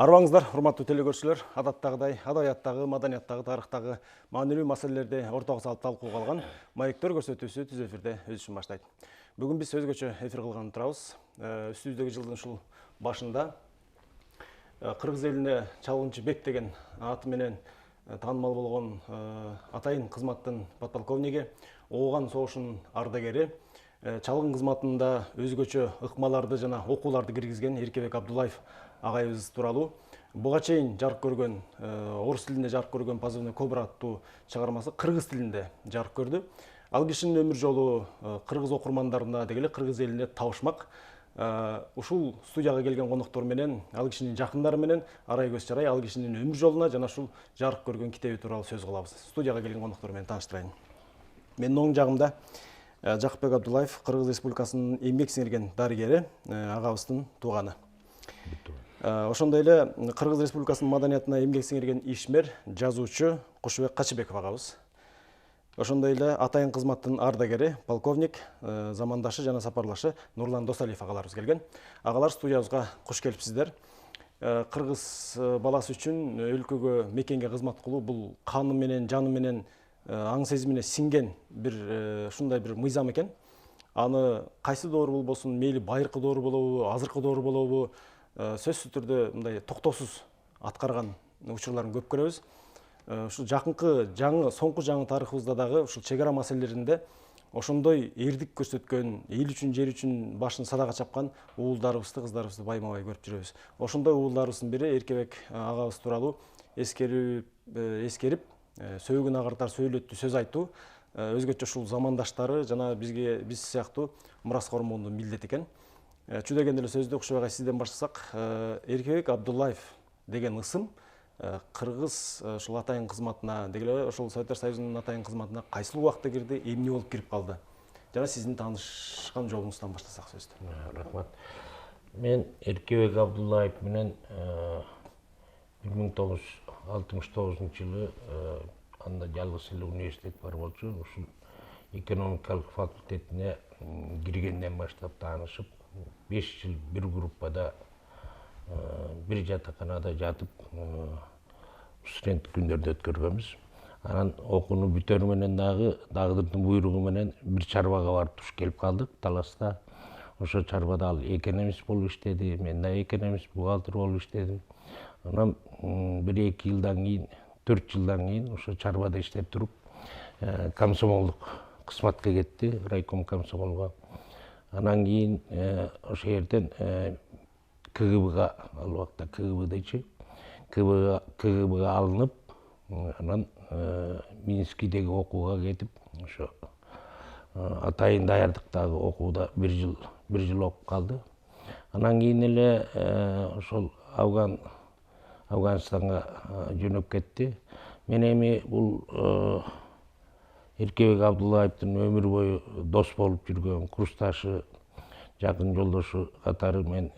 Арбаңыздар, урматтуу телекөрүүчүлөр, адаттагыдай, адабияттагы, маданияттагы, тарыхтагы маанилүү маселелерди ортого салып талкууга алган маектер көрсөтүүсү түз эфирде өз ишин баштайт. Бүгүн биз өзгөчө эфир кылган турабыз. Үстүбүздөгү жылдын ушул башында кыргыз элине чалгынчы бек деген аты менен таанымал болгон атайын кызматтын подполковниги, Ооган согушунун ардагери, чалгын кызматында өзгөчө ыкмаларды жана окууларды киргизген Эркебек Абдуллаев агайыбыз тууралуу буга чейин жарык көргөн, орус тилинде жарык көргөн «Позывной Кобра» аттуу чыгармасы кыргыз тилинде жарык көрдү. Ал кишинин өмүр жолу кыргыз окурмандарына деги эле кыргыз элине табышмак. Ушул студияга келген коноктор менен, ал кишинин жакындары менен арай көз чарай ал кишинин өмүр жолуна жана ушул жарык көргөн китеби тууралуу сөз кылабыз. Студияга келген коноктор менен тааныштырайын. Менин оң жагымда Жакыпбек Абдуллаев, Кыргыз Республикасынын эмгек сиңирген дарыгери, агабыздын тууганы. Ошондой эле Кыргыз Республикасынын маданиятына эмгек сиңирген ишмер, жазуучу Кушубек Качыбеков агабыз. Ошондой эле атайын кызматтын ардагери, полковник, замандашы жана сапарлашы Нурлан Досалиев агаларыбыз келген. Агалар, студиябызга куш келипсиздер. Кыргыз баласы үчүн өлкөгө, мекенге кызмат кылуу бул каны менен, жаны менен, аң сезимине сиңген бир ушундай бир мыйзам экен. Аны кайсы доору болбосун, мейли байыркы доору болобу, азыркы доору болобу, сөзсүз түрдө мындай токтоосуз аткарган учурларын көп көрөбүз. Ушул жакынкы соңку жаңы тарыхыбызда дагы ушул чек ара маселелеринде ошондой эрдик көрсөткөн, эл үчүн, жер үчүн башын садага чапкан уулдарыбызды, кыздарыбызды байма-бай көрүп жүрөбүз. Ошондой уулдарыбыздын бири Эркебек агабыз тууралуу эскерип, сөөгүн агартар сөйлөттү сөз айтуу өзгөчө ушул замандаштары жана биз сыяктуу мурас кормондун милдети экен. Чүдеген эле сөздү Кушубек ай сизден баштасак, Эркебек Абдуллаев деген ысым кыргыз ушул атайын кызматына, деги эле ошол Советтер Союзунун атайын кызматына кайсыл убакта кирди, эмне болуп кирип калды? Жана сиздин таанышкан жолуңуздан баштасак сөздү. Рахмат. Мен Эркебек Абдуллаев менен 1969-жылы анда жалгыз эле университет бар болчу. Ушул экономикалык факультетине киргенден баштап таанышып, 5 жыл бир группада бир жатаканада жатып студенттик күндөрдү өткөргөнбүз. Анан окууну бүтөр менен дагы тагдырдын буйругу менен бир чарбага барып туш келип калдык Таласта. Ошо чарбада ал экономист болуп иштеди, мен да экономист, бухгалтер болуп иштедим. Анан 1-2 жылдан кийин, 4 жылдан кийин ошо чарбада иштеп туруп комсомолдук кызматка кетти, райком комсомолго. Анан кийин ошо жерден КГБга, ал убакта КГБ дейчи, КГБга алынып, анан Минскидеги окууга кетип, ошо атайын даярдыктагы окууда бир жыл окуп калды. Анан кийин эле ошол Афганистанга жөнөп кетти. Мен эми бул Эркебек Абдуллаевдин өмүр бою дос болуп жүргөн курсташы, жакын жолдошу катары мен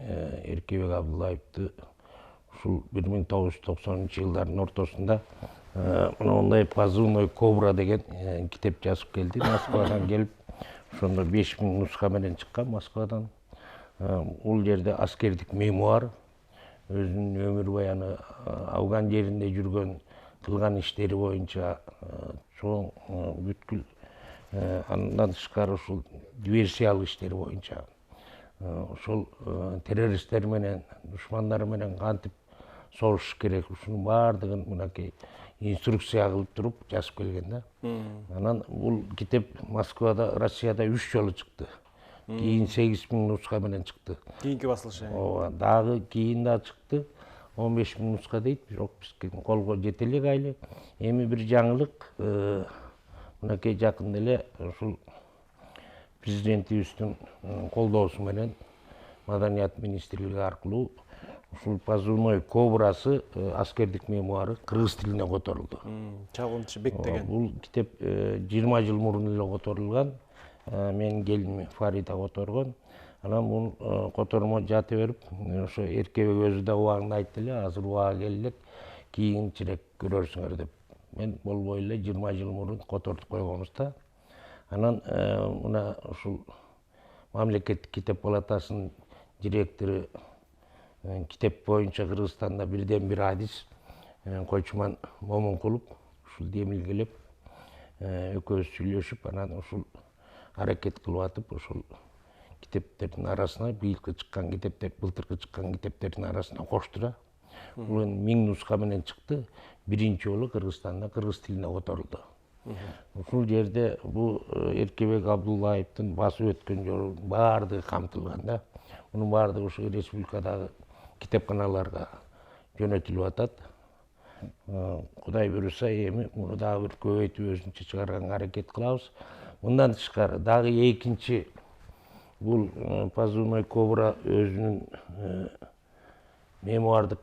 Эркебек Абдуллаевди ушул 1990-жылдардын ортосунда мондай «Позывной Кобра» деген китеп жазып келди. Москвадан келип, ошондо 5000 нуска менен чыккан Москвадан. Бул жерде аскердик мемуар, өзүнүн өмүр баяны, Афган жеринде жүргөн, кылган иштери боюнча чоң бүткүл, андан тышкары ушул диверсиялык иштери боюнча ошол террористтер менен, душмандар менен кантип согуш керек, ушунун баардыгын мынакей инструкция кылып туруп жазып келген да. Анан бул китеп Москвада, Россияда 3 жолу чыкты. Кийин 8000 нуска менен чыкты. Кийинки басылышы. Ооба, дагы кийин да чыкты. 15000 нуска дейт, бирок бизге колго жете элек айлы. Эми бир жаңылык, мынакей жакында эле ушул президентибиздин колдоосу менен Маданият министрлиги аркылуу ушул «Позывной Кобрасы» аскердик мемуары кыргыз тилине которулду. Чалгынчы бек деген. Бул китеп 20 жыл мурун эле которулган. Менин келиним Фарида которгон. Анан бул котормо жата берип, ошо Эркебек өзү да убагында айтты эле, азыр убагы келди элек, кийинчерээк көрөрсүңөр деп. Мен болбой эле 20 жыл мурун которуп койгонбуз да. Анан мына ушул мамлекеттик китеп палатасынын директору китеп боюнча Кыргызстанда бирден бир адис Койчуман Момункулов ушул демилгелеп экөөбүз сүйлөшүп анан ушул аракет кылып атып ошол китептердин арасына быйылкы чыккан китептер, былтыркы чыккан китептердин арасына коштура. Бул эми 1000 нуска менен чыкты. Биринчи жолу Кыргызстанда кыргыз тилине которулду. Ушул жерде бул Эркебек Абдуллаевдин басып өткөн жолу баардыгы камтылган да. Мунун баардыгы ушу республикадагы китепканаларга жөнөтүлүп атат. Кудай буюрса эми муну дагы бир көбөйтүп өзүнчө чыгарганга аракет кылабыз. Мындан тышкары дагы экинчи бул Позывной Кобра өзүнүн мемуардык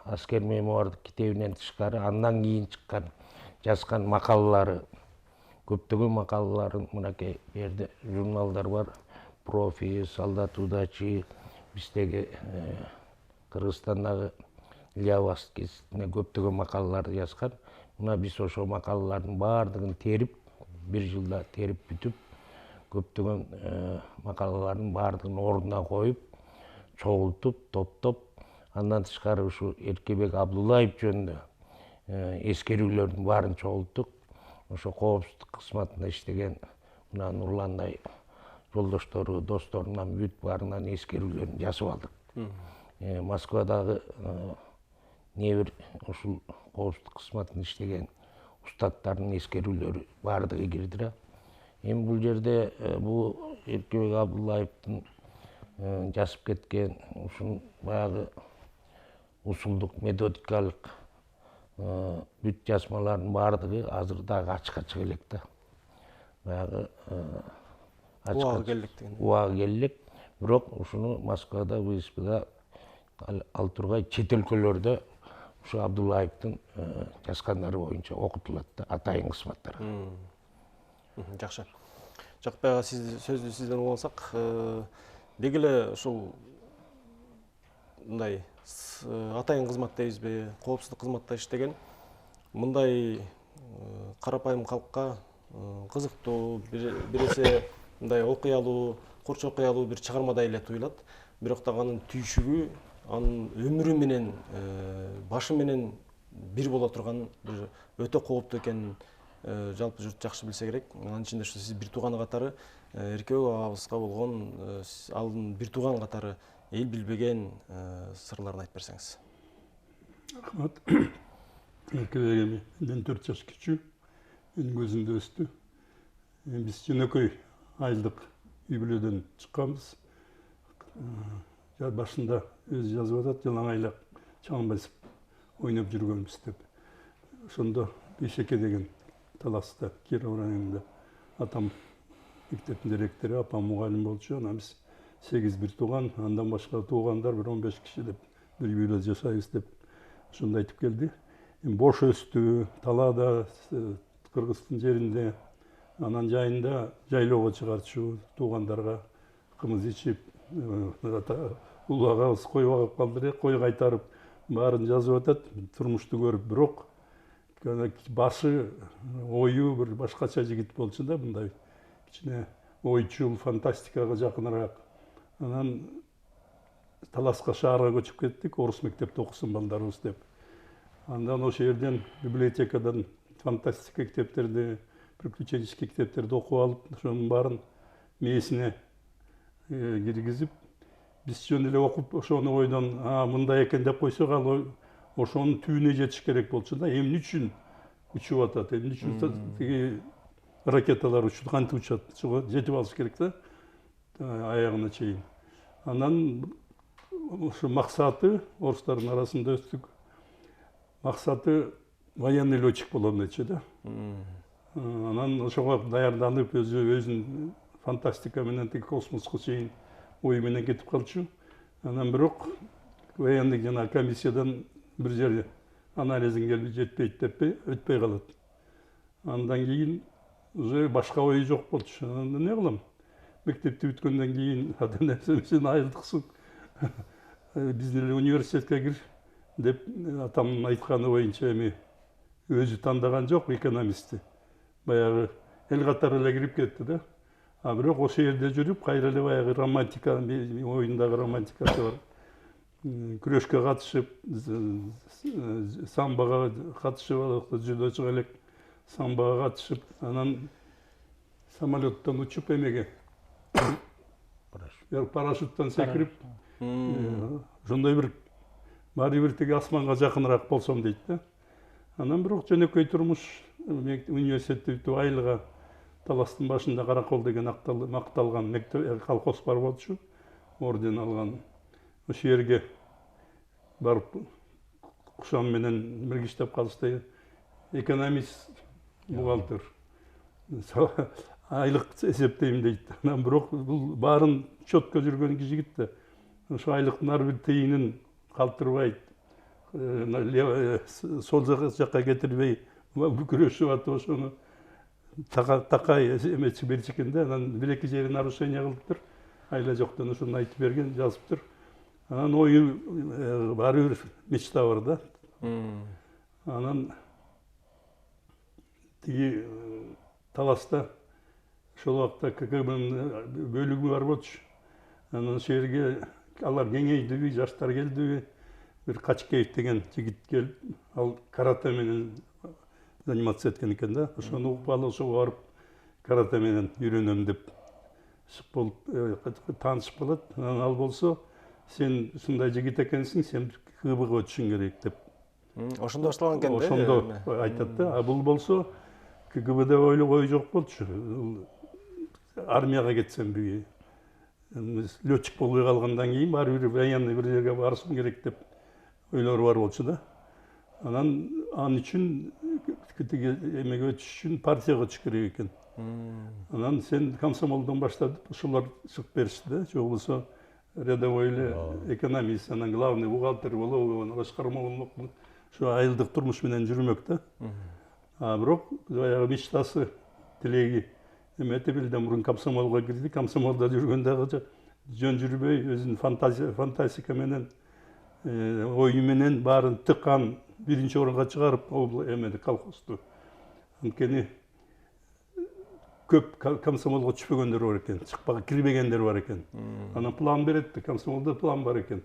аскер мемуардык китебинен тышкары андан кийин чыккан жазган макалалары көптөгөн макалаларын мынакей жерде журналдар бар. Профи, Солдат удачи, биздеги Кыргызстандагы Ильявас кезитине көптөгөн макалаларды жазган. Мына биз ошол макалалардын баардыгын терип, бир жылда терип бүтүп, көптөгөн макалалардын баардыгын ордуна коюп, чогултуп, топтоп, андан тышкары ушу Эркебек Абдуллаев жөнүндө эскерүүлөрдүн баарын чогулттук. Ошо коопсуздук кызматында иштеген мына Нурландай жолдоштору, досторунан бүт баарынан эскерүүлөрүн жазып алдык. Москвадагы небир ушул коопсуздук кызматында иштеген устаттардын эскерүүлөрү баардыгы кирдира. Эми бул жерде бул Эркебек Абдуллаевдин жазып кеткен ушул баягы усулдук методикалык бүт жазмалардын баардыгы азыр дагы ачыкка чыга элек да. Баягы убагы келек. Бирок ушуну Москвада, ВСПда ал тургай чет өлкөлөрдө ушу Абдуллаевдин жазгандары боюнча окутулат да, атайын кызматтар. Жакшы. Жакпайга сөздү сизден угуп алсак, деги эле ушул мындай атайын кызмат дейбизби, коопсуздук кызматта иштеген мындай карапайым калкка кызыктуу, биресе мындай окуялуу, курч окуялуу бир чыгармадай эле туюлат. Бирок дагы анын түйшүгү, анын өмүрү менен, башы менен бир боло турган бир өтө кооптуу экенин жалпы журт жакшы билсе керек. Анын ичинде ушу сиз бир тууганы катары Эркебек абабызга болгон, анын бир тууган катары эл билбеген сырларын айтып берсеңиз. Рахмат. Эркебек менден 4 жаш кичүү. Менин көзүмдө өстү. Биз жөнөкөй айылдык үй бүлөдөн чыкканбыз. Башында өзү жазып атат, жалаң айлак чаң басып ойноп жүргөнбүз деп. Ошондо Бейшеке деген таласта, Киров районунда атам мектептин директору, апам мугалим болчу. Анан биз 8 бир тууган, андан башка туугандар бир 15 киши деп бир үйлө жашайбыз деп ошондо айтып келди. Бош өстү, талаада, Кыргыздын жеринде, анан жайында жайлоого чыгарчу, туугандарга кымыз ичип, улугабыз кой багып калды эле, кой кайтарып баарын жазып атат, турмушту көрүп. Бирок башы, ою бир башкача жигит болчу да, мындай кичине ойчул, фантастикага жакыныраак. Анан Таласка шаарга көчүп кеттик, орус мектепте окусун балдарыбыз деп. Андан ошол жерден библиотекадан фантастика китептерди, приключенческий китептерди окуп алып, ошонун баарын мээсине киргизип, биз жөн эле окуп, ошону ойдон мындай экен деп койсок, ал ошонун түбүнө жетиш керек болчу да. Эмне үчүн учуп атат, эмне үчүн тиги ракеталар учуп, кантип учат, жетип алыш керек да, аягына чейин. Анан ошо максаты, орустардын арасында өстүк, максаты военный летчик болом дечи да. Анан ошого даярданып, өзүнүн фантастика менен тиги космоско чейин ой менен кетип калчу. Анан бирок военный жана комиссиядан бир жер анализин келип жетпейт деп өтпөй калат. Андан кийин уже башка ой жок болчу. Анан эмне кылам? Мектепти бүткөндөн кийин ата нерсемсин айылдыксың. Биздин эле университетке кир деп атамдын айтканы боюнча эми өзү тандаган жок экономистти. Баягы эл катары эле кирип кетти да. Бирок ошол жерде жүрүп, кайра эле баягы романтика, оюндагы романтикасы бар. күрөшкө катышып, самбага катышып, жүдөчү элек самбага катышып, анан самолеттон учуп эмеге парашюттан секирип, ошондой бир баары бир тиги асманга жакыныраак болсом дейт да. Анан бирок жөнөкөй турмуш, университетти бүтүп айылга Таластын башында Каракол деген макталган колхоз бар болчу, орден алган. Ошол жерге барып кушам менен бирге иштеп калышты. Экономист, бухгалтер. Айлык эсептейм дейт. Анан бирок бул баарын четко жүргөн жигит да. Ошо айлыктын ар бир тыйынын калтырбай, сол жакка кетирбей күрөшүп атып ошону такай эмечи берчү экен да. Анан бир-эки жерин нарушение кылыптыр. Айла жоктон ошону айтып берген, жазыптыр. Анан ою баары бир мечта бар да. Анан тиги Таласта ошол убакта КГБнын бөлүгү бар болчу. Анан ошол жерге алар кеңейдиби, жаштар келдиби, бир Качкеев деген жигит келип, ал карате менен заниматься эткен экен да. Ошону угуп алып, ошого барып карате менен үйрөнөм деп болуп таанышып калат. Анан ал болсо, сен ушундай жигит экенсиң, сен КГБга өтүшүң керек деп. Ошондо башталган экен да. Ошондо айтат да. А бул болсо КГБде ой жок болчу. Армияга кетсемби, летчик болбой калгандан кийин баары бир военный бир жерге барышым керек деп ойлору бар болчу да. Анан үчүн тиги эмеге өтүш үчүн партияга өтүш керек экен. Анан сен комсомолдон баштап, ошолор чыгып беришти да. Жок болсо рядовой эле экономист, анан главный бухгалтер болобу, башкарма болмокмун. Ошо айылдык турмуш менен жүрмөк да. А бирок баягы мечтасы, тилеги эметип элден мурун комсомолго кирди. Комсомолдо жүргөн дагы жөн жүрбөй, өзүнүн фантастика менен, ою менен баарын тыккан, биринчи орунга чыгарып, эмеди колхозду. Анткени көп комсомолго түшпөгөндөр бар экен, чыкпагы кирбегендер бар экен. Анан план берет, комсомолдо план бар экен.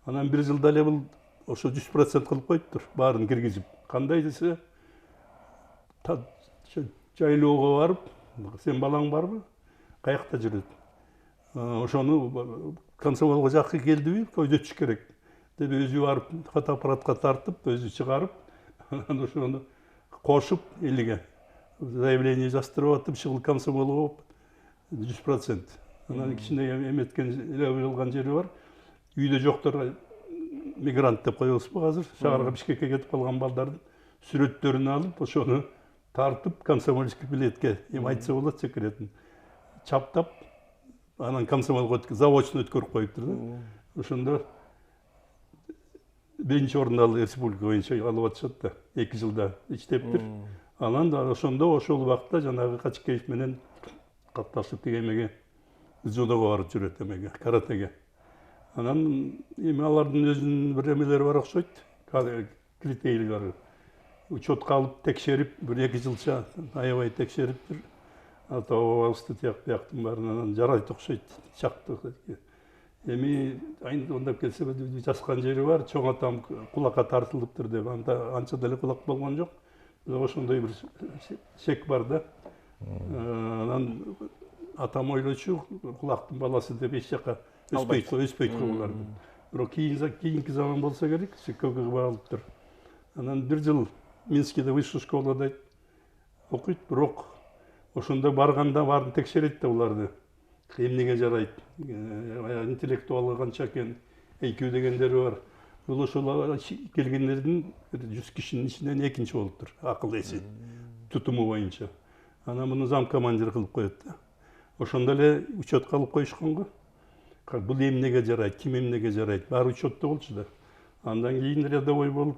Анан бир жылда эле бул ошо 100% кылып коюптур, баарын киргизип. Кандай десе, жайлоого барып, сен балаң барбы? Каякта жүрөт? Ошону комсомолго жакы келдиби, көзөтүш керек деп өзү барып фотоаппаратка тартып, өзү чыгарып, анан ошону кошуп элге заявление жаздырып атып, шыл комсомолго 100%. Анан кичине эметкен эле кылган жери бар. Үйдө жоктор мигрант деп коебузбу азыр? Шаарга Бишкекке кетип калган балдардын сүрөттөрүн алып, ошону тартып комсомольский билетке эми айтса болот секретин чаптап, анан комсомолго заочно өткөрүп коюптур да. Ошондо биринчи орунду ал республика боюнча алып атышат да, 2 жылда иштептир. Анан да ошондо ошол убакта жанагы Качкеев менен катташып тигемеге дзюдого барып жүрөт эмеге, каратеге. Анан эми алардын өзүнүн бир эмелери бар окшойт, критерийлери. Учетка алып текшерип, 1-2 жылча аябай текшериптир. Атабызды тияк бияктын баарын анан жарайт окшойт, чакты. Эми ондап келсе жазган жери бар, чоң атам кулакка тартылыптыр деп, анда анча деле кулак болгон жок. Ошондой бир шек бар да. Анан атам ойлочу, кулактын баласы деп эч жака өспөйт булар. Бирок кийинки заман болсо керек, КГБ алыптыр. Анан бир жыл Минскиде высшая школада окуйт, бирок ошондо барганда баарын текшерет да буларды. Эмнеге жарайт, интеллектуалы канча экен, экөө дегендери бар. Бул ошол келгендердин 100 кишинин ичинен экинчи болуптур, акыл эси, тутуму боюнча. Анан муну зам командир кылып коет да. Ошондо эле учетка алып коюшкан го. Бул эмнеге жарайт, ким эмнеге жарайт, баары учетто болчу да. Андан кийин рядовой болуп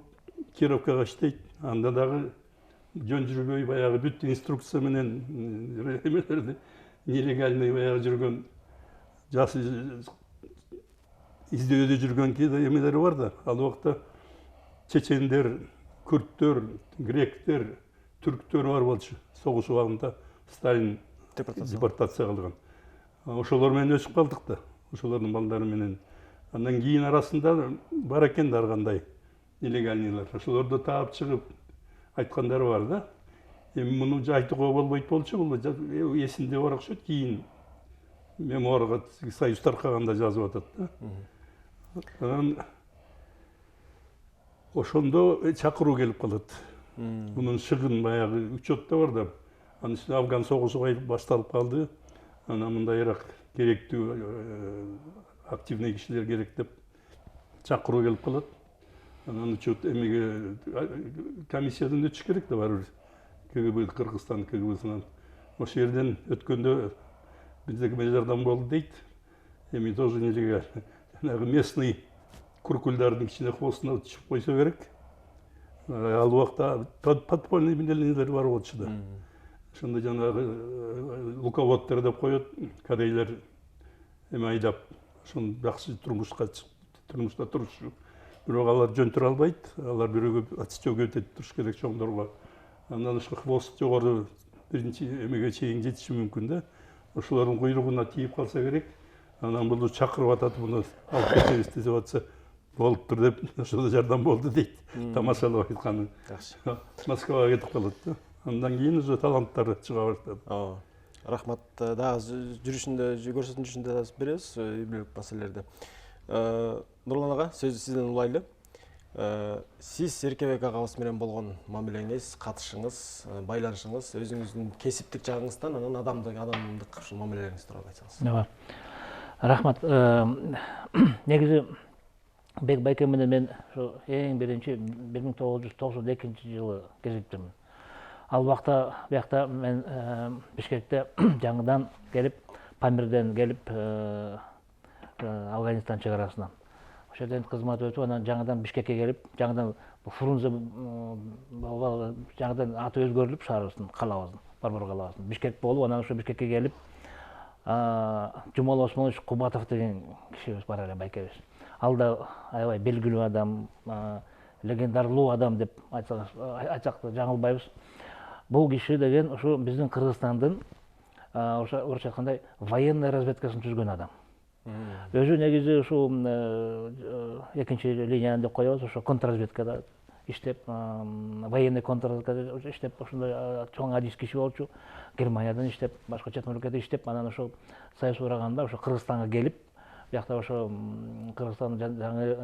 Кировкага иштейт. Анда дагы жөн жүрбөй, баягы бүт инструкция менен эмелерди нелегальный баягы жүргөн, жасы издөөдө жүргөн эмелери бар да. Ал убакта чечендер, күрттөр, гректер, түрктөр бар болчу. Согуш убагында Сталин депортация кылган. Ошолор менен өсүп калдык да. Ошолордун балдары менен. Андан кийин арасында бар экен ар кандай нелегальныйлар. Ошолорду таап чыгып айткандары бар да. Эми муну айтууга болбойт болчу, бул эсимде бар окшойт, кийин мемуарга союз таркаганда жазып атат да. Анан ошондо чакыруу келип калат. Мунун шыгын баягы учетто бар да. Анын ичинде Афган согушу башталып калды. Анан мындайраак керектүү активный кишилер керек деп чакыруу келип калат. Анан учет эмеге комиссиядан өтүш керек да барыбир. КГБ, Кыргызстан КГБсынан. Ошол жерден өткөндө биздеги жардам болду дейт. Эми тоже нелеге жанагы местный куркулдардын кичине хвостуна түшүп койсо керек. Ал убакта подпольный нелер бар болчу да. Ошондо жанагы луководтор деп коет, корейлер эми айдап, ошону жакшы турмушта турушчу. Бирок алар жөн тура албайт, алар бирөөгө отстёгө өтөп туруш керек чоңдорго. Андан ошо хвост жогору биринчи эмеге чейин жетиши мүмкүн да. Ошолордун куйругуна тийип калса керек. Анан буну чакырып атат, буну алып кетебиз деп атса, болуптур деп, ошондо жардам болду дейт. Тамашалап айтканы. Москвага кетип калат да. Андан кийин уже таланттар чыга баштады. Рахмат. Дагы жүрүшүндө, көрсөтүнүшүндө беребиз үй-бүлөлүк маселелерди. Нурлан ага, сөздү сизден улайлы. Сиз Эркебек агабыз менен болгон мамилеңиз, катышыңыз, байланышыңыз, өзүңүздүн кесиптик жагыңыздан, анан адамдык ушул мамилелериңиз тууралуу айтсаңыз. Рахмат. Негизи Бек байке менен мен эң биринчи 1992-жылы кезиктирмин. Ал убакта мен Бишкекте жаңыдан келип, Памирден келип, Афганистан чегарасынан. Ошол жерден кызмат өтүп, анан жаңыдан Бишкекке келип, жаңыдан Фрунзе жаңыдан аты өзгөрүлүп шаарыбыздын, калабыздын, Борбор калабыздын. Бишкек болуп, анан ошо Бишкекке келип, Жумал Осмонович Кубатов деген кишибиз бар эле, байкебиз. Ал да аябай белгилүү адам, легендарлуу адам деп айтсак да жаңылбайбыз. Бул киши деген ошо биздин Кыргызстандын орусча айткандай военный разведкасын түзгөн адам. Өзү негизи ушу экинчи линияны деп коебуз, ошо контрразведкада иштеп, военный контрразведкада иштеп, ошондой чоң адис киши болчу. Германиядан иштеп, башка чет мамлекетте иштеп, анан ошо союз ураганда ошо Кыргызстанга келип, биякта ошо Кыргызстандын жаңы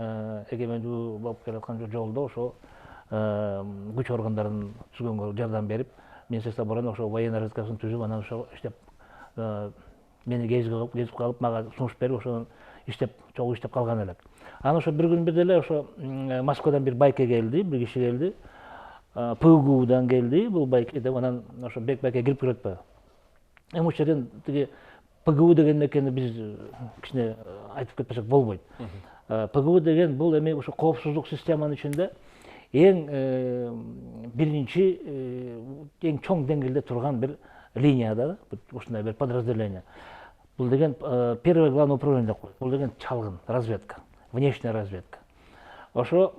эгемендүү болуп келаткан жолдо ошо күч органдарын түзгөнгө жардам берип, Министерство обороны ошо военный разведкасын түзүп, анан ошо иштеп, мени кезип калып, мага сунуш берип, ошо иштеп, чогуу иштеп калган элек. Анан ошо бир күн бирде эле ошо Москвадан бир байке келди, бир киши келди. ПГУдан келди, бул байке деп, анан ошо Бек байке кирип көрөт атпайбы. Эми ошол жерден тиги ПГУ деген экени биз кичине айтып кетпесек болбойт. ПГУ деген бул эми ошо коопсуздук системанын ичинде эң биринчи, эң чоң деңгээлде турган бир линияда, ушундай бир подразделение. Бул деген первое главное управление деп коет. Бул деген чалгын разведка, внешняя разведка. Ошо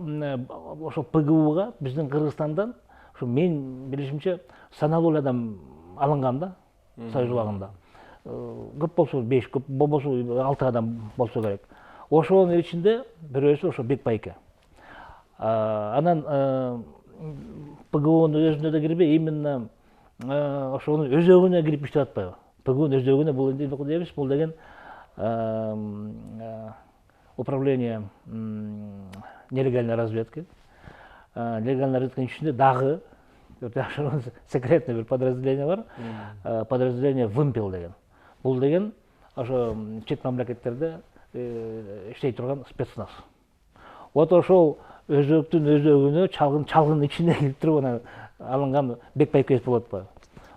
ПГУга биздин Кыргызстандан ошо мен билишимче саналуу адам алынган да, союз убагында. Көп болсо 5, көп болбосо 6 адам болсо керек. Ошонун ичинде бирөөсү ошо Бек байке. Анан ПГУнун өзүнө да кирбей, именно ошонун өзөгүнө кирип иштеп атпайбы. ПГУнун өзөгүнө бул эмне дейбиз? Бул деген управление нелегальной разведки. Нелегальной разведканын ичинде дагы секретный бир подразделение бар. Подразделение Вымпел деген. Бул деген ошо чет мамлекеттерде иштей турган спецназ. Вот ошол өзөктүн өзөгүнө чалгын ичине кирип туруп анан алынган Бек байке болот атпайбы.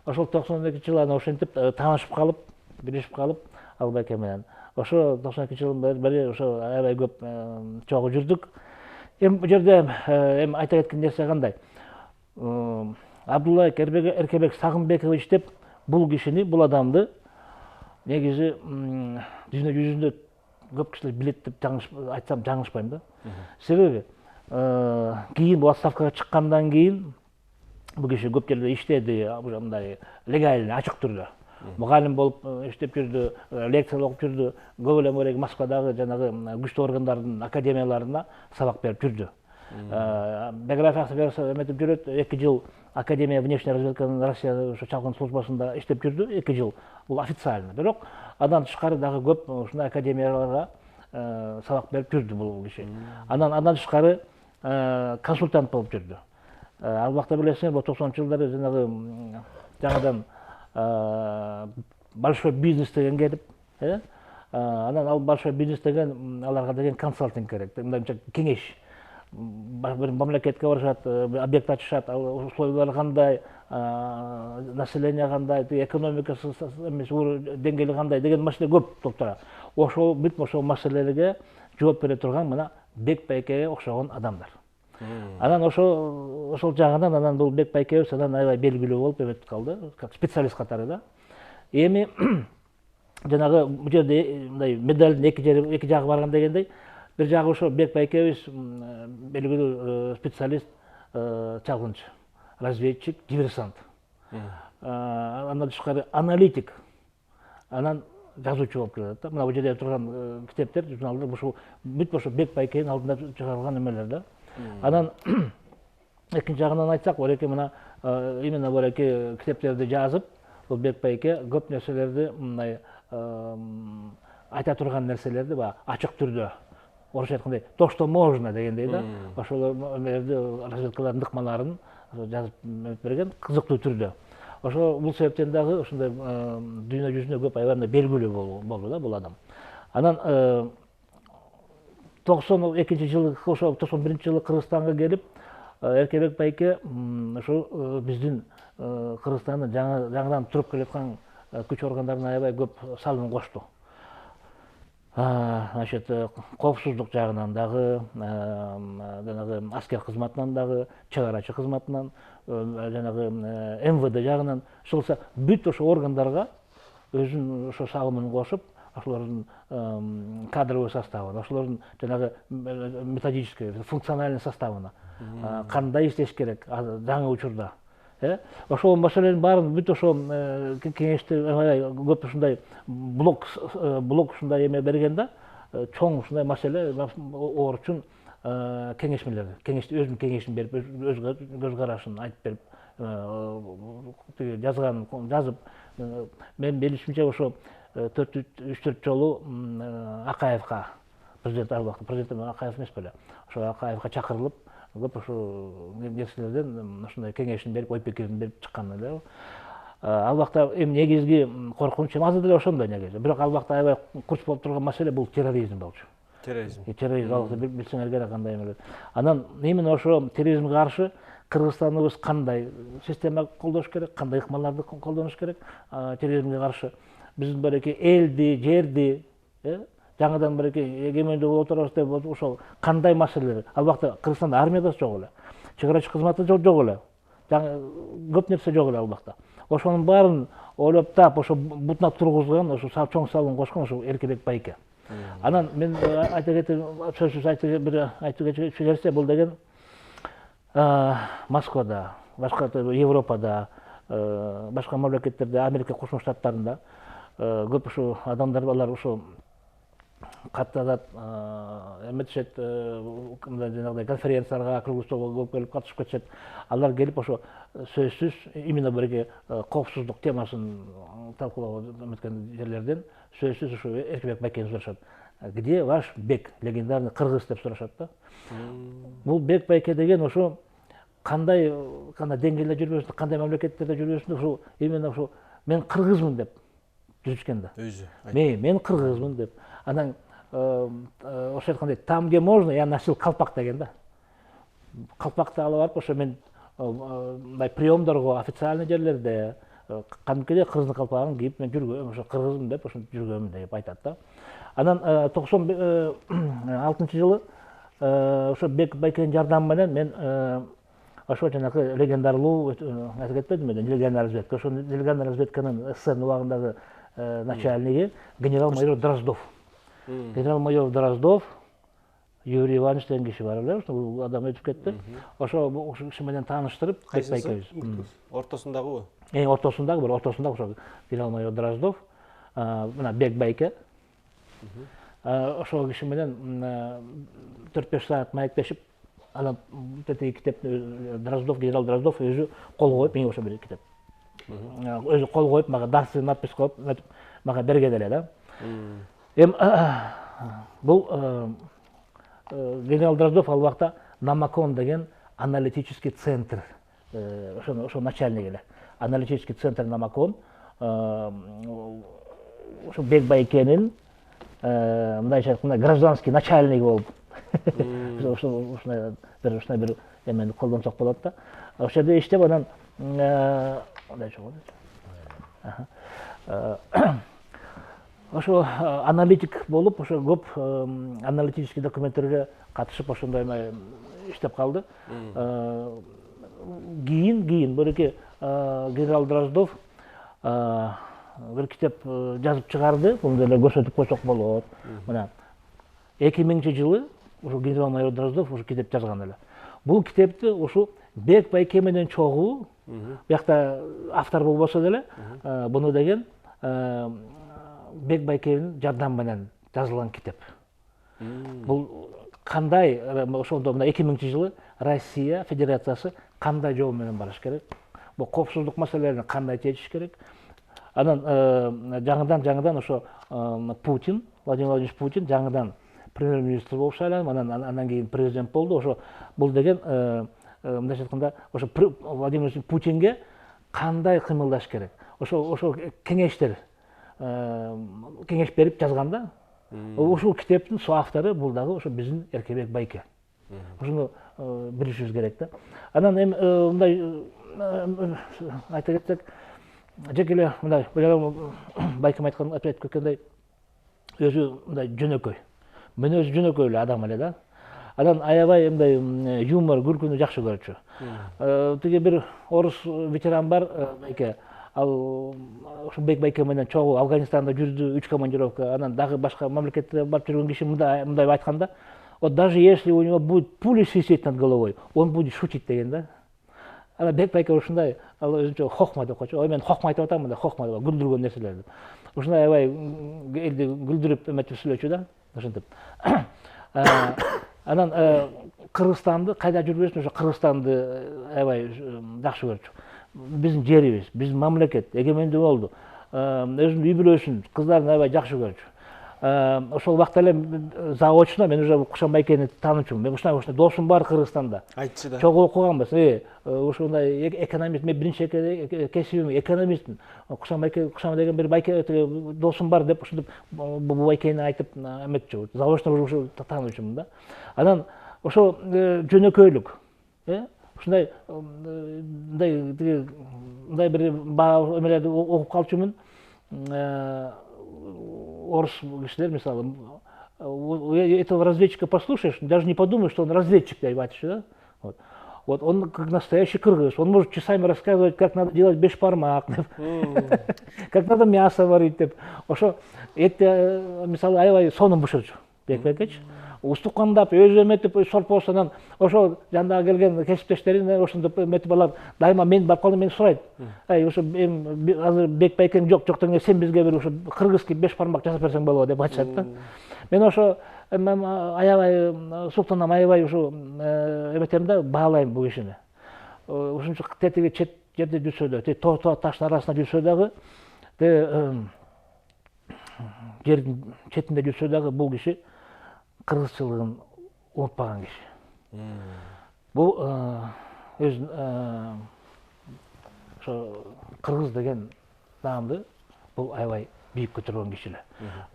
Ошол 92-жылы анан ошентип таанышып калып, билишип калып ал байке менен. Ошо 92-жылдын бери ошо аябай көп чогуу жүрдүк. Эми бул жерде эми айта кеткен нерсе кандай? Абдулла Эркебек Сагынбекович деп бул кишини, бул адамды негизи дүйнө жүзүндө көп кишилер билет деп айтсам жаңылышпайм да. Себеби кийин бул отставкага чыккандан кийин бул киши көп жерде иштеди, мындай легально, ачык түрдө. мұғалім болып іштеп жүрді, лекциялар оқып жүрді, көп эле Москвадағы жанагы күчтүү органдардын академияларына сабак берип жүрдү. Биографиясы берсе эметип жүрөт, 2 жыл Академия внешней разведканын Россия чалгын службасында иштеп жүрдү, 2 жыл. Бул официально. Бирок андан тышкары дагы көп ушундай академияларга сабак берип жүрдү бул киши. Андан тышкары консультант болуп жүрдү. Ал убакта билесиңер, 90-жылдары жанагы жаңадан большой бизнес деген келип, анан ал большой бизнес деген аларга деген консалтинг керек, мындайча кеңеш. Бир мамлекетке барышат, объект ачышат, условиялар кандай, население кандай, экономикасы деңгээли кандай деген маселе көп толтура. Ошол бүт ошол маселелерге жооп бере турган мына Бек Байкеге окшогон адамдар. Анан ошол жагынан анан бул Бек Байкебиз анан аябай белгилүү болуп өтүп калды, как специалист катары да. Эми жанагы бул жерде мындай медалдын эки жагы барган дегендей, бир жагы ошо Бек Байкебиз белгилүү специалист, чалгынчы, разведчик, диверсант. Андан тышкары аналитик, анан жазуучу болуп келет да. Мына бул жерде турган китептер, журналдар ушул бүт ошо Бек Байкенин алдында чыгарылган эмелер да. Анан экинчи жагынан айтсак, Ореке мына именно Ореке китептерди жазып, бул Бек Байке көп нерселерди мындай айта турган нерселерди ачык түрдө, орусча айткандай, то, что можно дегендей да, ошол разведкалардын ыкмаларын жазып берген кызыктуу түрдө. Ошо бул себептен дагы ушундай дүйнө жүзүнө көп аябай белгилүү болду да бул адам. Анан 92-жылы, ошо 91-жылы Кыргызстанга келип, Эркебек Байке ошо биздин Кыргызстандын жаңадан туруп келаткан күч органдарына аябай көп салым кошту. Значит, коопсуздук жагынан дагы, жанагы аскер кызматынан дагы, чыгарачы кызматынан, жанагы МВД жагынан, ошолса бүт ошо органдарга өзүнүн ошо салымын кошуп, ошолордун кадровый составына, ошолордун жанагы методический, функциональный составына кандай иштеш керек жаңы учурда. Ошол маселенин баарын бүт ошо кеңешти көп ушундай блок ушундай эме берген да, чоң ушундай маселе оор үчүн кеңешмелер, өзүнүн кеңешин берип, өз көз карашын айтып берип, жазып, мен билишимче ошо 3-4 жолу Акаевка, президент Акаев эмес беле, ошо Акаевка чакырылып, көп ошо нерселерден ушундай кеңешин берип, ой пикирин берип чыккан эле. Ал убакта эми негизги коркунуч азыр деле ошондой негизи. Бирок ал убакта аябай курч болуп турган маселе бул терроризм болчу. Терроризм алыкты билсеңер керек кандай эмелер. Анан именно ошо терроризмге каршы Кыргызстаныбыз кандай система колдош керек, кандай ыкмаларды колдонуш керек терроризмге каршы. Биздин бареке элди, жерди, жаңадан бареке эгемендүү болуп турабыз деп ошол кандай маселелер. Ал убакта Кыргызстанда армия да жок эле, чыгарачы кызматы жок эле. Көп нерсе жок эле ал убакта. Ошонун баарын ойлоп тап, ошо бутуна тургузган, ошо чоң салым кошкон ошо Эркебек Байке. Анан мен айта кетип, сөзсүз айтып жиберсе, бул деген Москвада, башка Европада, башка мамлекеттерде, Америка Кошмо Штаттарында көп ошо адамдар алар ошо каттадат, эметишет, жанагыдай конференцияларга, круглый столго болуп келип катышып кетишет. Алар келип ошо сөзсүз именно бирге коопсуздук темасын талкуулоо эметкен жерлерден сөзсүз ошо Эркебек Байкени сурашат. Где ваш Бек, легендарный кыргыз деп сурашат да. Бул Бек Байке деген ошо кандай деңгээлде жүрбөсүн, кандай мамлекеттерде жүрбөсүн, ошо именно ошо мен кыргызмын деп жүрүшкен да. Мен кыргызмын деп. Анан ошо айткандай, там где можно, я носил колпак деген да. Колпакты алып барып, ошо мен мындай приемдорго, официальный жерлерде кадимкидей кыргыздын колпагын кийип мен жүргөм, ошо кыргызмын деп ошо жүргөм деп айтат да. Анан 96-жылы ошо Бек Байкенин жардамы менен мен ошо жанагы легендарлуу айтып кетпедимби, нелегальная разведка. Ошо нелегальная разведканын СССР убагындагы начальниги генерал-майор Дроздов. Генерал-майор Дроздов Юрий Иванович деген киши бар эле, ушул адам өтүп кетти. Ошо киши менен тааныштырып, Бек байкебиз. Ортосундагыбы? Эң ортосундагы ошо генерал-майор Дроздов, мына Бек байке. Ошол киши менен 4-5 саат маектешип, анан тетиги китеп Дроздов, генерал Дроздов өзү кол коюп, менге ошо бир китеп. Өзү кол коюп, мага дарсы надпись коюп, мага берген эле да. Бул генерал Дроздов ал убакта Намакон деген аналитический центр, ошо начальник эле. Аналитический центр Намакон, ошо Бек байкенин мындайча айтканда гражданский начальниги болуп. Ушундай бир эмени колдонсок болот да. Ошол жерде иштеп, анан мындайча ошо аналитик болуп, ошо көп аналитический документтерге катышып, ошондой иштеп калды. Кийин бирки генерал Дроздов бир китеп жазып чыгарды, муну деле көрсөтүп койсок болот. Мына 2000-жылы ушу генерал-майор Дроздов ушу китеп жазган эле. Бул китепти ушу Бек байке менен чогуу, биякта автор болбосо деле, буну деген Бек байкенин жардамы менен жазылган китеп. Бул кандай, ошондо мына 2000-жылы Россия Федерациясы кандай жол менен барыш керек? Бул коопсуздук маселелерин кандай чечиш керек? Анан жаңыдан ошо Путин, Владимир Владимирович Путин жаңыдан премьер-министр болуп шайланып, анан кийин президент болду. Ошо бул деген мындайча айтканда ошо Владимир Владимирович Путинге кандай кыймылдаш керек? Ошо кеңеш берип жазган да. Ушул китептин соавтору бул дагы ошо биздин Эркебек байке. Ошону билишибиз керек да. Анан мындай айта кетсек, жеке эле мындай байкем айтып кеткендей, өзү мындай жөнөкөй. Мен өзү жөнөкөй эле адам эле да. Анан аябай мындай юмор, күлкүнү жакшы көрчү. Тиги бир орус ветеран бар, байке. Ал ошо Бек байке менен чогуу Афганистанда жүрдү, 3 командировка, анан дагы башка мамлекетте барып жүргөн киши мындай айтканда, вот даже если у него будет пуля свистеть над головой, он будет шутить деген да. Анан Бек байке ушундай, ал өзүнчө хохма деп койчу. Ой, мен хохма айтып атам, мындай хохма деп, күлдүргөн нерселерди. Ушундай аябай элди күлдүрүп эметип сүйлөчү да, ошентип. Анан Кыргызстанды кайда жүрбөсүн, ошо Кыргызстанды аябай жакшы көрчү. Биздин жерибиз, биздин мамлекет эгемендүү болду. Өзүнүн үй бүлөсүн, кыздарын аябай жакшы көрчү. Ошол убакта эле заочно мен уже Кушан байкени таанычумун. Мен ушундай досум бар Кыргызстанда. Айтчы да. Чогуу окуганбыз. Ошондой экономист, мен биринчи кесибим экономистмин. Кушан деген бир байке досум бар деп ушинтип бул байкени айтып эметчү. Заочно уже таанычумун да. Анан ошо жөнөкөйлүк, ушундай бир эмелерди окуп калчумун. Орус кишилер, мисалы, этого разведчика послушаешь, даже не подумаешь, что он разведчик, деп айтышы да. Вот он как настоящий кыргыз, он может часами рассказывать, как надо делать бешбармак, как надо мясо варить деп. Ошо мисалы аябай сонун бышырчу Бек байкечи. Устуккандап, өзү эметип, сорпосунан, ошо жандагы келген кесиптештерин ошондоп эметип алат. Дайыма мен барып калдым, мени сурайт. Ошо азыр Бек байкең жок дегенде сен бизге бир ошо кыргызский бешбармак жасап берсең болобу деп айтышат да. Мен ошо аябай суктанам, аябай ошо эметем да, баалайм бул кишини. Ушунча тетиги чет жерде жүрсө да, тоо таштын арасында жүрсө дагы, жердин четинде жүрсө дагы бул киши кыргызчылыгын унутпаган киши. Бул өзүн ошо кыргыз деген наамды бул аябай бийик көтөргөн киши эле.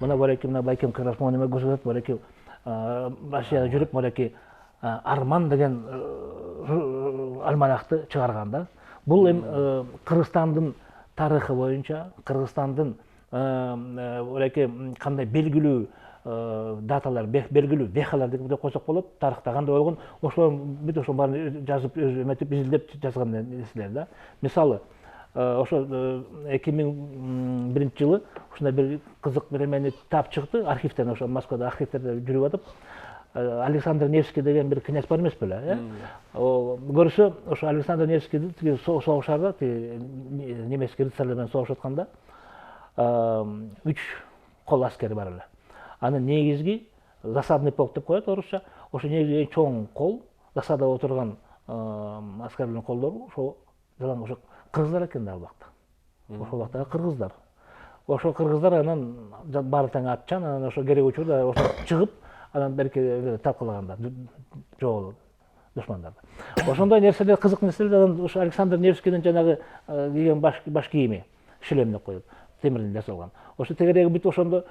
Мына бареки мына байкем Красмон эме көрсөтөт, бареки Россияда жүрүп, бареки Арман деген альманахты чыгарган да. Бул Кыргызстандын тарыхы боюнча, Кыргызстандын бареки кандай белгилүү даталар, белгилүү вехалар деп койсок болот, тарыхта кандай болгон, ошолор бүт ошо баарын жазып, өзү эметип, изилдеп жазган нерселер да. Мисалы, ошо 2001-жылы ушундай бир кызык бир эмени таап чыкты архивден, ошо Москвада архивдерде жүрүп атып, Александр Невский деген бир князь бар эмес беле, көрсө ошо Александр Невскийди тиги согушарда, немецкий рыцарьлар менен согушуп атканда 3 кол аскери бар эле. Анын негизги засадный полк деп коет орусча. Ошо негизги эң чоң кол, засада отурган аскерлердин колдору ошо жалаң ошо кыргыздар экен да ал убакта. Ошол убактагы кыргыздар. Ошо кыргыздар анан баары тең атчан, анан ошо керек учурда ошо чыгып, анан берки талкалаганда жол душмандарды. Ошондой нерселер, кызык нерселер, анан ошо Александр Невскийдин жанагы кийген баш кийими, шлем деп коет, темирден жасалган. Ошо тегереги бүт ошондо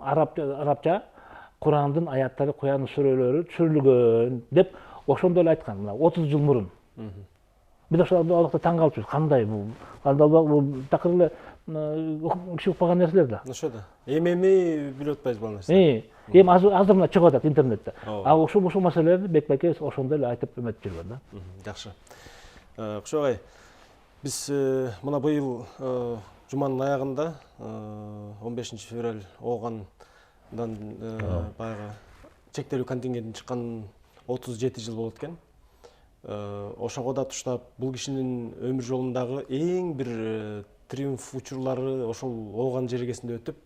арабча Курандын аяттары, Куяндын сүрөлөрү түшүрүлгөн деп ошондо эле айткан, мына 30 жыл мурун. Биз ошол убакта таң калып, кандай бул? Бул такыр эле киши укпаган нерселер да. Ошо да. Эми билип атпайбыз бул нерсе. Эми азыр мына чыгып атат интернетте. Ошол маселелерди Бекбайке ошондой эле айтып өмөтүп жүргөн да. Жакшы. Кушу агай, биз мына быйыл жуманын аягында 15 февраль оогандан баягы чектелүү контингенттин чыккан 37 жыл болот экен. Ошого да туштап бул кишинин өмүр жолундагы эң бир триумф учурлары ошол ооган жергесинде өтүп,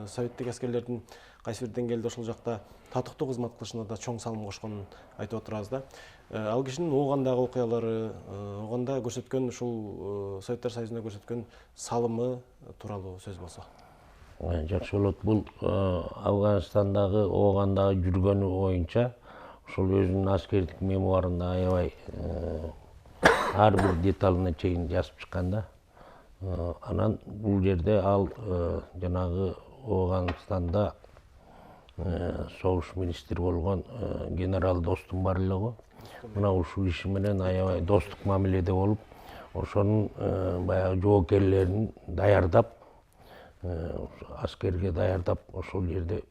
советтик аскерлердин кайсы бир деңгээлде ошол жакта татыктуу кызмат кылышына да чоң салым кошконун айтып отурабыз да. Ал кишинин оогандагы окуялары, ооганда көрсөткөн ушул Советтер Союзуна көрсөткөн салымы тууралуу сөз болсо. Жакшы болот. Бул Афганистандагы оогандагы жүргөнү боюнча ошол өзүнүн аскердик мемуарында аябай ар бир деталына чейин жазып чыккан да. Анан бул жерде ал жанагы Ооганстанда согуш министри болгон генерал достум бар эле го. Мына ушул киши менен аябай достук мамиледе болуп, ошонун баягы жоокерлерин даярдап, аскерге даярдап, ошол жерде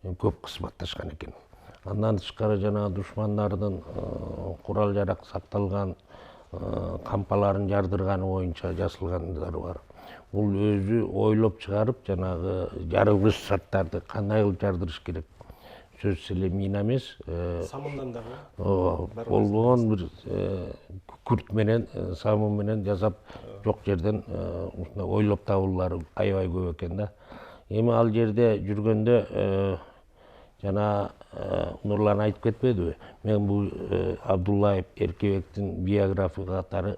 көп кызматташкан экен. Андан тышкары жанагы душмандардын курал жарак сакталган кампаларын жардырганы боюнча жазылгандары бар. Бул өзү ойлоп чыгарып, жанагы жарылгыч заттарды кандай кылып жардырыш керек. Сөзсүз эле мина эмес, Самындан дагы болгон бир күрт менен, самын менен жасап жок жерден ойлоп табуулары аябай көп экен да. Эми ал жерде жүргөндө жана Нурлан айтып кетпедиби? Мен бул Абдуллаев Эркебектин биография катары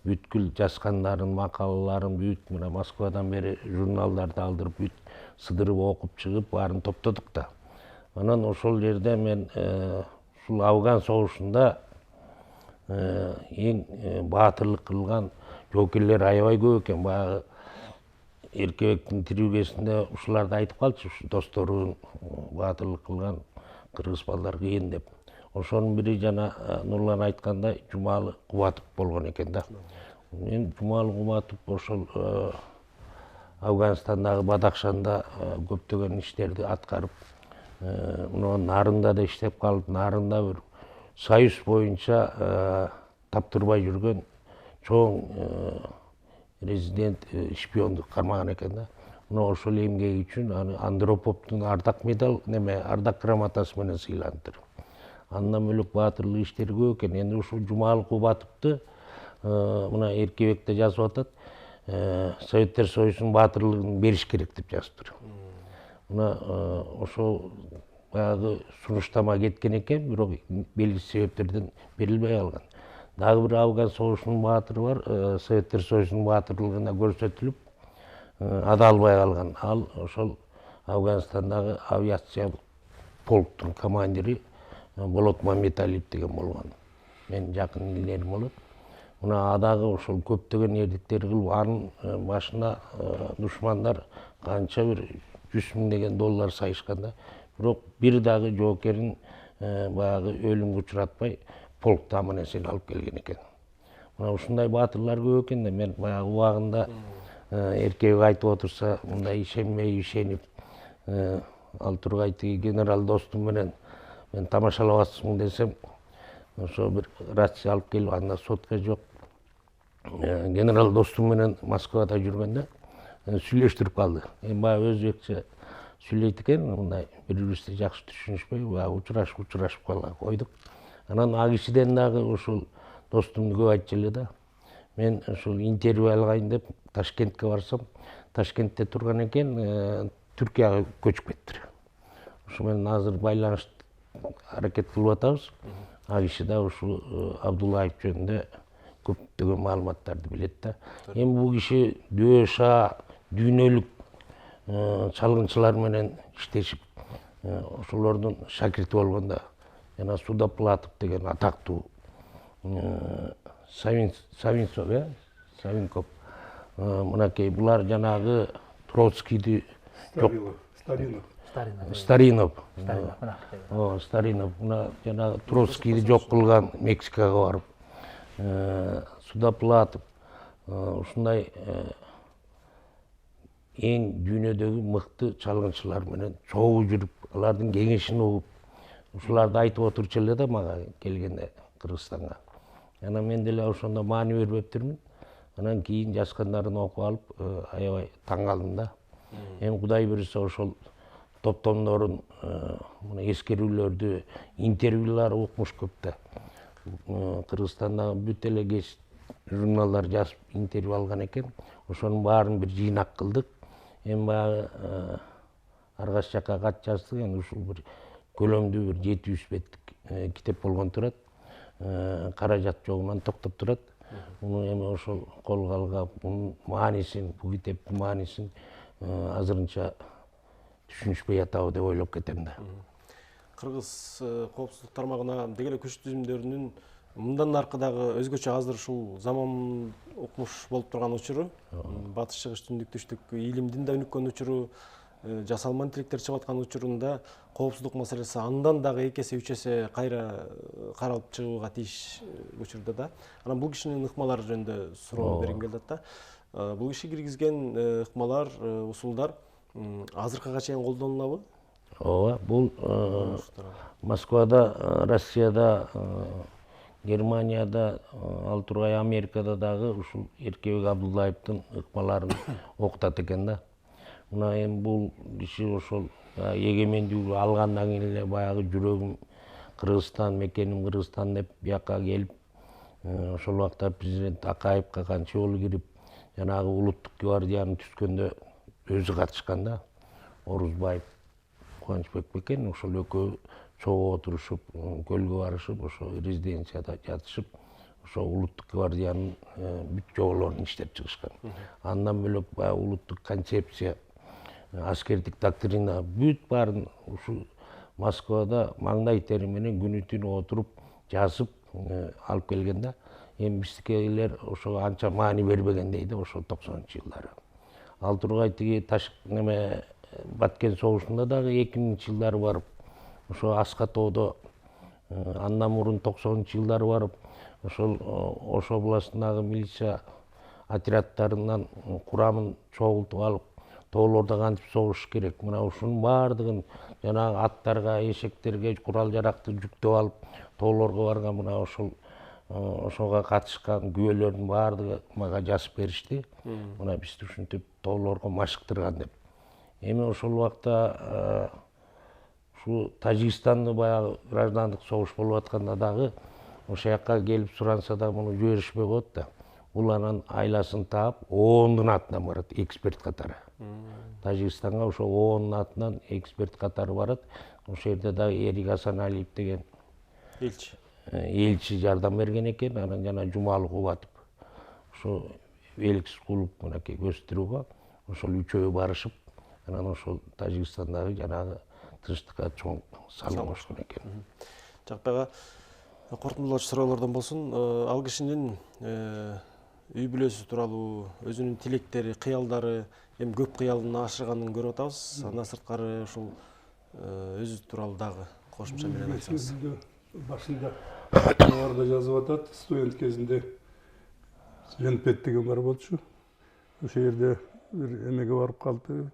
бүткүл жазгандарын, макалаларын бүт мына Москвадан бери журналдарды алдырып бүт сыдырып окуп чыгып баарын топтодук да. Анан ошол жерде мен ушул Афган согушунда эң баатырлык кылган жоокерлер аябай көп экен. Баягы Эркебектин тирүүгесинде ушуларды айтып калчу, досторун баатырлык кылган кыргыз балдар кыйын деп. Ошонун бири жана Нурлан айткандай Жумалы Кубатов болгон экен да. Мен Жумалы Кубатов ошол Афганистандагы Бадахшанда көптөгөн иштерди аткарып, мына нарында да иштеп калып, нарында бир союз боюнча таптырбай жүргөн чоң резидент шпиондук кармаган экен да. Мына ошол эмгеги үчүн аны Андроповдун ардак медал ардак грамотасы менен сыйлантыр. Андан бөлөк баатырлык иштери көп экен. Эми ушул Жумалы Кубатовду мына Эркебекте жазып атат. Советтер Союзунун баатырлыгын бериш керек деп жазыптыр. Мына ошол баягы сунуштама кеткен экен, бирок белгисиз себептерден берилбей калган. Дагы бир Афган согушунун баатыры бар, Советтер Союзунун баатырлыгына көрсөтүлүп адалбай калган. Ал ошол Афганистандагы авиация полктун командири Болот Мамбеталиев деген болгон. Мен жакын илдерим болот. Мына дагы ошол көптөгөн эрдиктер кылып, анын башына душмандар канча бир 100 000 деген доллар сайышкан да. Бирок бир дагы жоокерин баягы өлүмгө учуратпай, полкту аман эсен алып келген экен. Мына ушундай баатырлар көп экен да. Мен баягы убагында Эркебек айтып отурса, мындай ишенбей ишенип, ал тургай тиги генерал достум менен мен тамашалабасмын десем, ошо бир рация алып келип, анда сотка жок. Генерал достум менен Москвада жүргөндө сүйлөштүрүп калды. Эми баягы өзбекче сүйлейт экен, мындай бири-бирибизди жакшы түшүнүшпөй, учурашып койдук. Анан ал кишиден дагы ушул достумду көп айтчу эле да. Мен ушул интервью алгайын деп Ташкентке барсам, Ташкентте турган экен, Түркияга көчүп кетиптир. Ушу менен азыр байланыш аракет кылып атабыз. Ал киши да ушул Абдуллаев жөнүндө көптөгөн маалыматтарды билет да. Эми бул киши дөша дүйнөлүк чалгынчылар менен иштешип, ошолордун шакирти болгон да. Жана Судоплатов деген атактуу Савинцов, Савинков. Мынакей булар жанагы Троцкийди Старинов. Старинов. Жанагы Троцкийди жок кылган, Мексикага барып. Судоплатов. Ушундай эң дүйнөдөгү мыкты чалгынчылар менен чогуу жүрүп, алардын кеңешин угуп, ушуларды айтып отурчу эле да мага келгенде Кыргызстанга. Анан мен деле ошондо маани бербептирмин. Анан кийин жазгандарын окуп алып, аябай таң калдым да. Эми Кудай буйруса ошол топтомдорун, мына эскерүүлөрдү, интервьюлар укмуш көп да. Кыргызстандагы бүт эле кеч журналдар жазып интервью алган экен. Ошонун баарын бир жыйнак кылдык. Эми баягы аргас жакка кат жаздык, эми ушул бир көлөмдүү бир 700 беттик китеп болгон турат. Каражат жогунан токтоп турат. Муну эми ошол колго алгап, мунун маанисин, бул китептин маанисин азырынча түшүнүшпөй атабы деп ойлоп кетем да. Кыргыз коопсуздук тармагына деги эле күч түзүмдөрүнүн мындан аркыдагы өзгөчө азыр ушул заман укмуш болуп турган учуру, батыш чыгыш түндүк түштүк илимдин да өнүккөн учуру, жасалма интеллекттер чыгып аткан учурунда коопсуздук маселеси андан дагы 2 эсе 3 эсе кайра каралып чыгууга тийиш учурда да. Анан бул кишинин ыкмалары жөнүндө суроо бергим келди да. Бул киши киргизген ыкмалар, усулдар азыркыга чейин колдонулабы? Ооба, бул Москвада, Россияда, Германияда, ал тургай Америкада дагы ушул Эркебек Абдуллаевдин ыкмаларын окутат экен да. Мына эми бул киши ошол эгемендүүлүк алгандан кийин эле баягы жүрөгүм Кыргызстан, мекеним Кыргызстан деп бияка келип, ошол убакта президент Акаевка канча жолу кирип, жанагы улуттук гвардияны түзгөндө өзү катышкан да. Орузбаев, Кубанычбек бекен, ошол экөө чогуу отурушуп, көлгө барышып, ошо резиденцияда жатышып, ошо улуттук гвардиянын бүт жоболорун иштеп чыгышкан. Андан бөлөк баягы улуттук концепция, аскердик доктрина бүт баарын ушу Москвада маңдай тери менен күнү түнү отуруп жазып алып келген да. Эми биздикилер ошого анча маани бербеген дейди ошо 90-жылдары. Ал тургай тиги неме Баткен согушунда дагы 2000-жылдары барып, ошо Аскатоодо, андан мурун 90-жылдары барып, ошол Ош областындагы милиция отрядтарынан курамын чогултуп алып, тоолордо кантип согуш керек. Мына ушунун баардыгын жанагы аттарга, эшектерге курал жаракты жүктөп алып, тоолорго барган мына ошого катышкан күбөлөрдүн баардыгы мага жазып беришти. Мына бизди ушинтип тоолорго машыктырган деп. Эми ошол убакта ушу Тажикстанды баягы граждандык согуш болуп атканда дагы ошол жакка келип суранса да муну жиберишпей коет да. Бул анан айласын таап, ООНдун атынан барат эксперт катары. Тажикстанга ошо ООНдун атынан эксперт катары барат. Ошол жерде дагы Эрик Асаналиев деген элчи жардам берген экен. Анан жана Жумалы Кубатов. Ошо Великс клуб мынакей көстүрүүгө ошол үчөө барышып, анан ошол Тажикстандагы жанагы тынчтыкка чоң салым кошкон экен. Жакпайга коркунучу суроолордон болсун, ал кишинин үй бүлөсү тууралуу, өзүнүн тилектери, кыялдары, эми көп кыялын ашырганын көрүп атабыз. Андан сырткары ушул өзү тууралуу дагы кошумча менен айтсаңыз. Башында аларда жазып атат, студент кезинде Женпет деген бар болчу. Ошол жерде бир эмеге барып калды.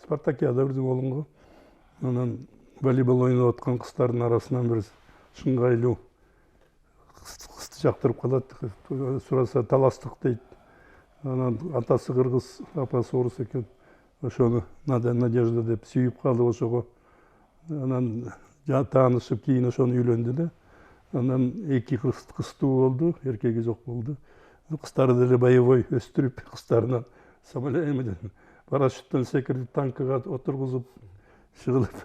Спартакиада бирдеме болгон го. Анан волейбол ойноп аткан кыздардын арасынан бир шыңгайлуу кызды жактырып калат. Сураса таластык дейт. Анан атасы кыргыз, апасы орус экен. ошону Надежда деп сүйүп калды ошого. Анан таанышып кийин ошону үйлөндү да. Анан 2 кызтуу болду, эркеги жок болду. Кыздары деле боевой өстүрүп, кыздарынан парашюттан секирип, танкыга отургузуп, чыгылып,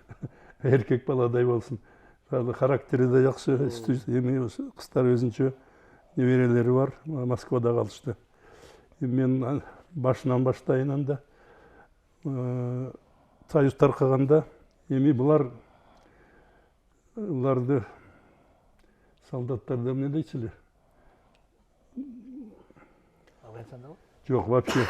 эркек баладай болсун. Характери да жакшы, эми кыздар өзүнчө неберелери бар, Москвада калышты. Мен башынан баштайын анда. Союз таркаганда эми буларды солдаттарды эмне дейчилер? Жок, вообще.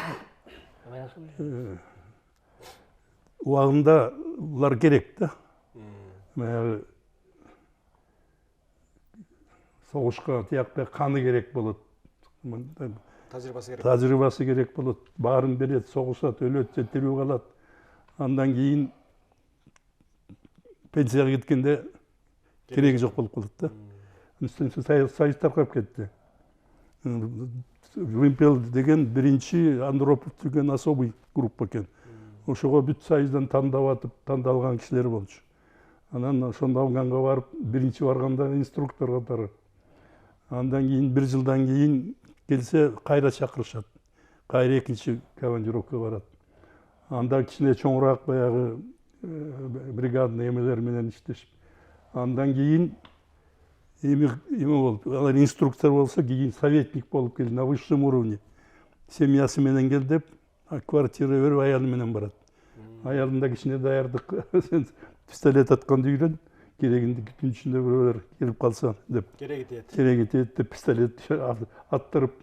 Убагында булар керек да. Баягы согушка тиякпай каны керек болот. Тажрыйбасы керек болот. Баарын берет, согушат, өлөт, же тирүү калат. Андан кийин пенсияга кеткенде кереги жок болуп калат да. Союз таркап кетти. Вымпел деген биринчи Андропов деген особый группа экен. Ошого бүт союздан тандап атып, тандалган кишилер болчу. Анан ошондо Афганга барып, биринчи барганда инструктор катары. Андан кийин 1 жылдан кийин келсе кайра чакырышат. Кайра экинчи командировкага барат. Анда кичине чоңураак баягы бригадный эмелер менен иштешип. Андан кийин эми болуп, алар инструктор болсо, кийин советник болуп келди на высшем уровне. Семьясы менен кел деп, квартира берип, аялы менен барат. Аялында кичине даярдык, пистолет атканды үйрөн, керегинде күн ичинде бирөөлөр келип калса деп. Кереги тиет деп пистолет аттырып,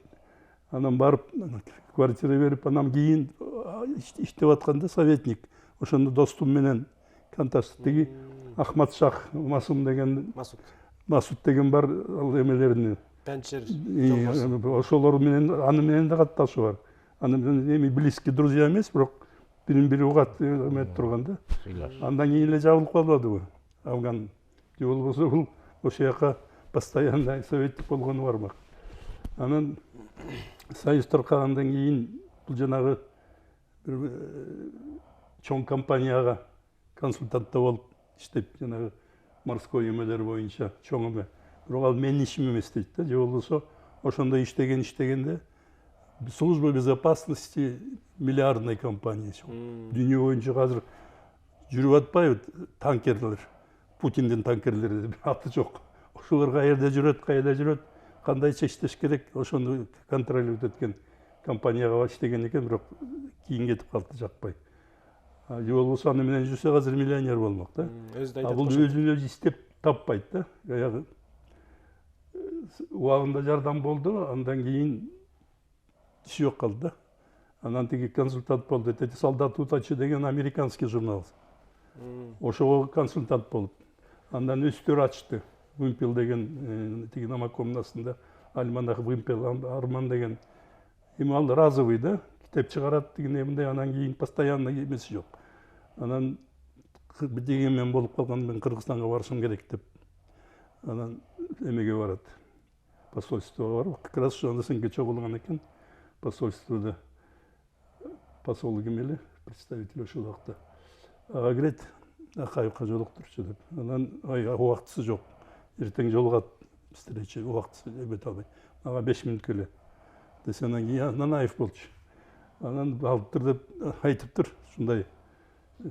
анан барып квартира берип, анан кийин иштеп атканда советник. Ошондо достум менен контакттеги Ахмат Шах Масум деген Масуд деген бар, ал эмелеринин Пенчер. Ошолор менен, аны менен да катташы бар. Аны менен эми близкий друзья эмес, бирок бирин-бири угат эметип турганда. Андан кийин эле жабылып калбадыбы? Афган же болбосо бул ошол жака постоянно советник болгону бармак. Анан союз таркагандан кийин бул жанагы бир чоң компанияга консультант болуп иштеп, жанагы морской эмелер боюнча чоң эме. Бирок ал менин ишим эмес дейт да. Же болбосо ошондо иштегенде служба безопасности миллиардный компания. Дүйнө боюнча азыр жүрүп атпайбы танкерлер, Путиндин танкерлери аты жок. Ошолор каерде жүрөт, кандайча иштеш керек, ошону контролдоп өткөн компанияга иштеген экен, бирок кийин кетип калды, жакпай. Же болбосо аны менен жүрсө азыр миллионер болмок да. Бул өзүн өзү иштеп таппайт да. Баягы убагында жардам болду, андан кийин иши жок калды да. Анан тиги консультант болду. Эти солдат удачи деген американский журнал. Ошого консультант болуп. Андан өстөр ачты. Вымпел деген тиги намакомнасында альманах Вымпел Арман деген. Эми ал разовый да. Китеп чыгарат деген эмне, анан кийин постоянно эмеси жок. Анан деген мен болуп калган, мен Кыргызстанга барышым керек деп. Анан эмеге барат. Посольствого барып, как раз ошондо сенге чогулган экен. Посольствода посол ким эле, представитель ошол жакта. Ага кирет, Акаевка жолуктурчу деп. Анан убактысы жок. Эртең жолугат встреча, убактысы эбете албайт. Ага 5 мүнөткө эле. Десе анан кийин Нанаев болчу. Анан алып тур деп айтыптыр, ушундай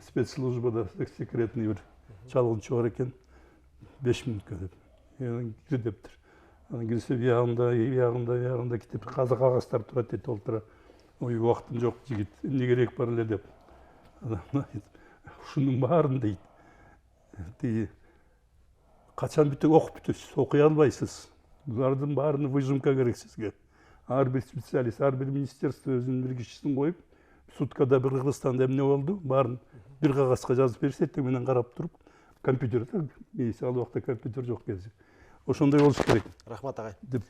спецслужбада секретный бир чалгынчы бар экен. 5 мүнөткө деп. Анан кир дептир. Анан кирсе биягында китеп кагаздар турат дейт, олтура. Ой, убактым жок жигит, эмне керек бар эле деп. Анан ушунун баарын дейт. Тиги качан окуп бүтөсүз, окуй албайсыз. Булардын баарын выжимка керек сизге. Ар бир специалист, ар бир министерство өзүнүн бир кишисин коюп, суткада бир Кыргызстанда эмне болду, баарын бир кагазга жазып берсе, эртең менен карап туруп, компьютерде, мейси ал убакта компьютер жок кезде. Ошондой болуш керек. Рахмат агай. Деп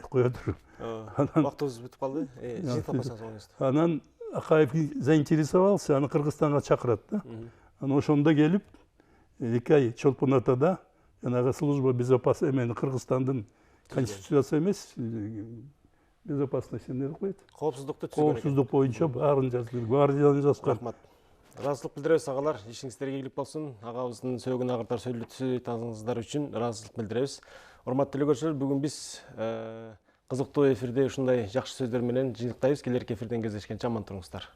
кое туруп. Вактыбыз бүтүп калды. Жигит албасаңыз. Анан Акаев заинтересовался, аны Кыргызстанга чакырат да. Анан ошондо келип, 2 ай Чолпон Атада жанагы служба безопасности эмени Кыргызстандын конституциясы эмес, безопасность эмне деп коет, Коопсуздукту түзгөн экен. коопсуздук боюнча баарын жазды, гвардияны жазган. Рахмат. Ыраазычылык билдиребиз агалар, ишиңиздерге ийгилик болсун. Агабыздын сөөгүн агыртар сөйлөтүүсү үчүн ыраазычылык билдиребиз. Урматтуу телекөрүүчүлөр, бүгүн биз кызыктуу эфирде ушундай жакшы сөздөр менен жыйынтыктайбыз. Келерки эфирден кездешкенче аман туруңуздар.